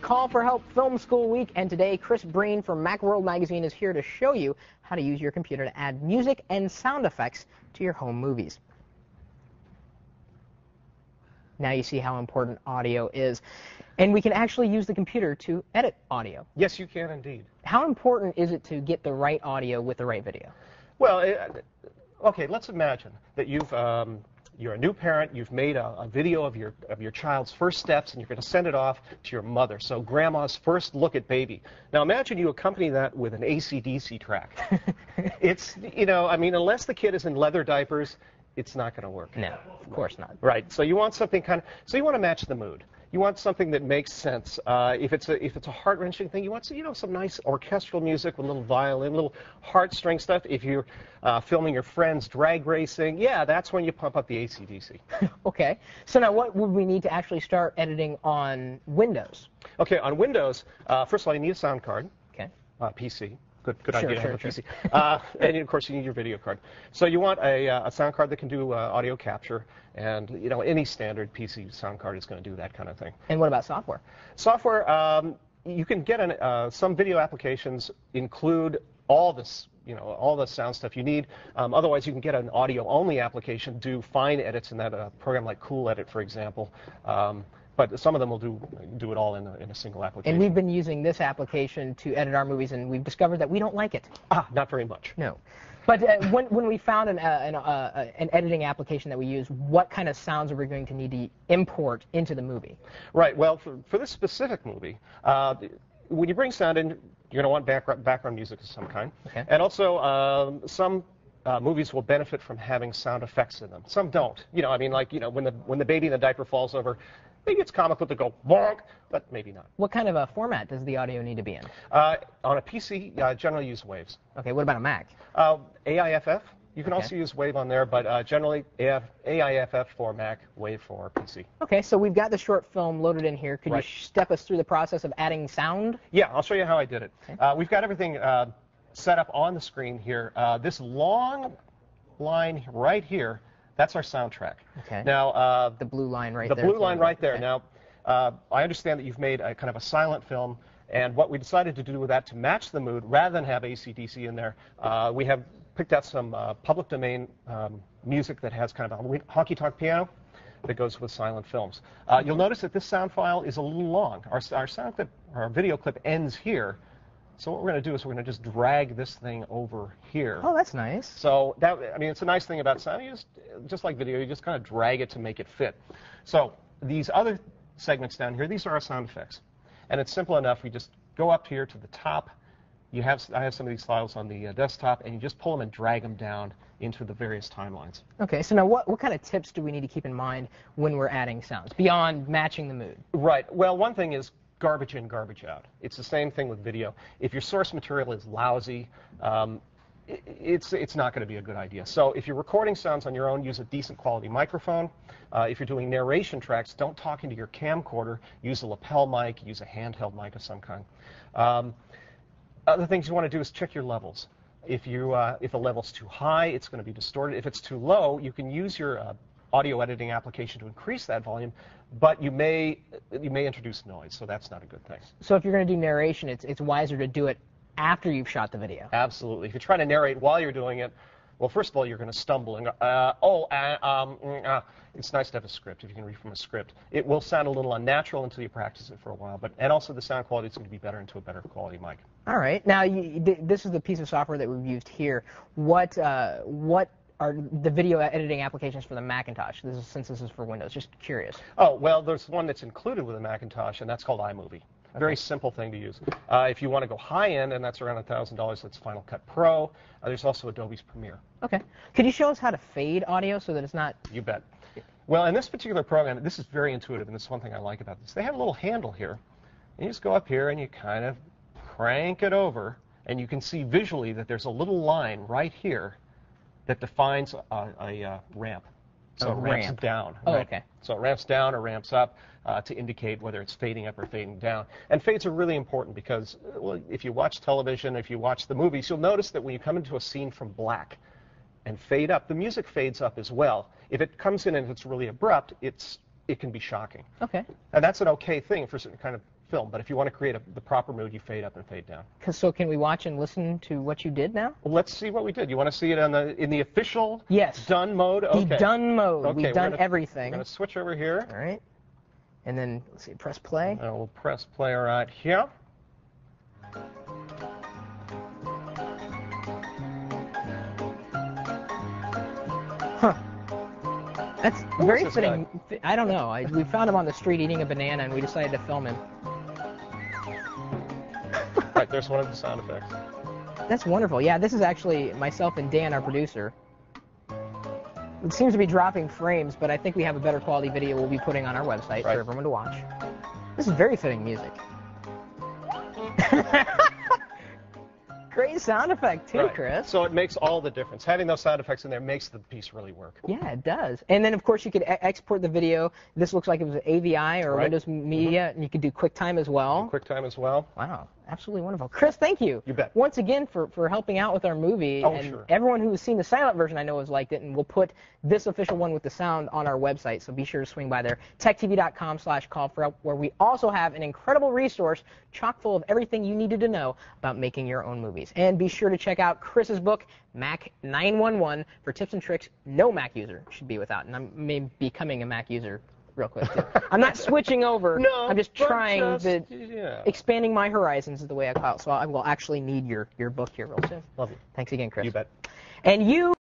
Call for Help Film School Week, and today Chris Breen from Macworld Magazine is here to show you how to use your computer to add music and sound effects to your home movies. Now you see how important audio is. And we can actually use the computer to edit audio. Yes, you can indeed. How important is it to get the right audio with the right video? Well, okay, let's imagine that you're a new parent, you've made a video of your child's first steps, and you're going to send it off to your mother. So grandma's first look at baby. Now imagine you accompany that with an AC/DC track. It's, I mean, unless the kid is in leather diapers, it's not going to work. No, of course not. Right. So you want something so you want to match the mood. You want something that makes sense. If it's a heart-wrenching thing, you want some nice orchestral music with a little violin, little heartstring stuff. If you're filming your friends drag racing, yeah, that's when you pump up the AC/DC. Okay. So now what would we need to actually start editing on Windows? Okay, on Windows, first of all, you need a sound card. Okay. PC. Good idea to have a PC. Sure. And of course, you need your video card. So you want a sound card that can do audio capture, and any standard PC sound card is going to do that kind of thing. And what about software? Software, you can get some video applications include all this, all the sound stuff you need. Otherwise, you can get an audio-only application, do fine edits in that program like Cool Edit, for example. But some of them will do it all in a single application. And we've been using this application to edit our movies, and we've discovered that we don't like it. Not very much. No. But when we found an editing application that we use, what kind of sounds are we going to need to import into the movie? Right. Well, for this specific movie, when you bring sound in, you're going to want background music of some kind. Okay. And also, some movies will benefit from having sound effects in them. Some don't. I mean, like, when the baby in the diaper falls over, maybe it's comical to go bonk, but maybe not. What kind of a format does the audio need to be in? On a PC, generally use waves. Okay, what about a Mac? AIFF. You can also use wave on there, but generally AIFF for Mac, wave for PC. Okay, so we've got the short film loaded in here. Could you step us through the process of adding sound? Yeah, I'll show you how I did it. Okay. We've got everything set up on the screen here. This long line right here, that's our soundtrack. Okay. Now, the blue line right there. there. The blue line right there. Okay. Now, I understand that you've made a kind of a silent film, and what we decided to do with that to match the mood, rather than have AC/DC in there, we have picked out some public domain music that has kind of a honky-tonk piano that goes with silent films. You'll notice that this sound file is a little long. Our video clip ends here. So what we're going to do is we're going to just drag this thing over here. Oh, that's nice. So it's a nice thing about sound. You just like video, you just kind of drag it to make it fit. So these other segments down here, these are our sound effects. And it's simple enough. We just go up here to the top. I have some of these files on the desktop, and you just pull them and drag them down into the various timelines. Okay, so now what kind of tips do we need to keep in mind when we're adding sounds, beyond matching the mood? Right. Well, one thing is garbage in, garbage out. It's the same thing with video. If your source material is lousy, it's not going to be a good idea. So if you're recording sounds on your own, use a decent quality microphone. If you're doing narration tracks, don't talk into your camcorder. Use a lapel mic. Use a handheld mic of some kind. Other things you want to do is check your levels. If the level's too high, it's going to be distorted. If it's too low, you can use your audio editing application to increase that volume, but you may introduce noise, so that's not a good thing. So if you're going to do narration, it's wiser to do it after you've shot the video. Absolutely. If you're trying to narrate while you're doing it, well, first of all, you're going to stumble and go, it's nice to have a script. If you can read from a script, it will sound a little unnatural until you practice it for a while, and also the sound quality is going to be better into a better quality mic. All right. Now, this is the piece of software that we've used here. What are the video editing applications for the Macintosh? Since this is for Windows, just curious. Oh, well, there's one that's included with the Macintosh, and that's called iMovie. Okay. Very simple thing to use. If you want to go high-end, and that's around $1,000, that's Final Cut Pro. There's also Adobe's Premiere. Okay. Could you show us how to fade audio so that it's not... You bet. Well, in this particular program, this is very intuitive, and this is one thing I like about this. They have a little handle here. And you just go up here, and you kind of crank it over, and you can see visually that there's a little line right here that defines a ramp. So it ramps down. Oh, right? Okay. So it ramps down or ramps up to indicate whether it's fading up or fading down. And fades are really important because, well, if you watch television, if you watch the movies, you'll notice that when you come into a scene from black and fade up, the music fades up as well. If it comes in and it's really abrupt, it can be shocking. Okay. And that's an okay thing for certain kind of film. But if you want to create the proper mood, you fade up and fade down. So can we watch and listen to what you did now? Well, let's see what we did. You want to see it in the official done mode? Okay. The done mode. Okay, We've done everything. We're going to switch over here. All right. And then, let's see, press play. We'll press play right here. Huh. That's very fitting. I don't know. We found him on the street eating a banana, and we decided to film him. Right, there's one of the sound effects. That's wonderful. Yeah, this is actually myself and Dan, our producer. It seems to be dropping frames, but I think we have a better quality video we'll be putting on our website for everyone to watch. This is very fitting music. Great sound effect, too, Chris. So it makes all the difference. Having those sound effects in there makes the piece really work. Yeah, it does. And then, of course, you could export the video. This looks like it was AVI or Windows Media, and you could do QuickTime as well. QuickTime as well. Wow, absolutely wonderful. Chris, thank you. You bet. Once again for helping out with our movie. Oh, and sure. Everyone who has seen the silent version I know has liked it, and we'll put this official one with the sound on our website, so be sure to swing by there. TechTV.com/call4help, where we also have an incredible resource chock full of everything you needed to know about making your own movies. And be sure to check out Chris's book, Mac 911, for tips and tricks no Mac user should be without. And I'm becoming a Mac user real quick, too. I'm not switching over. No, I'm just trying to expanding my horizons is the way I call it. So I will actually need your book here real soon. Love you. Thanks again, Chris. You bet. And you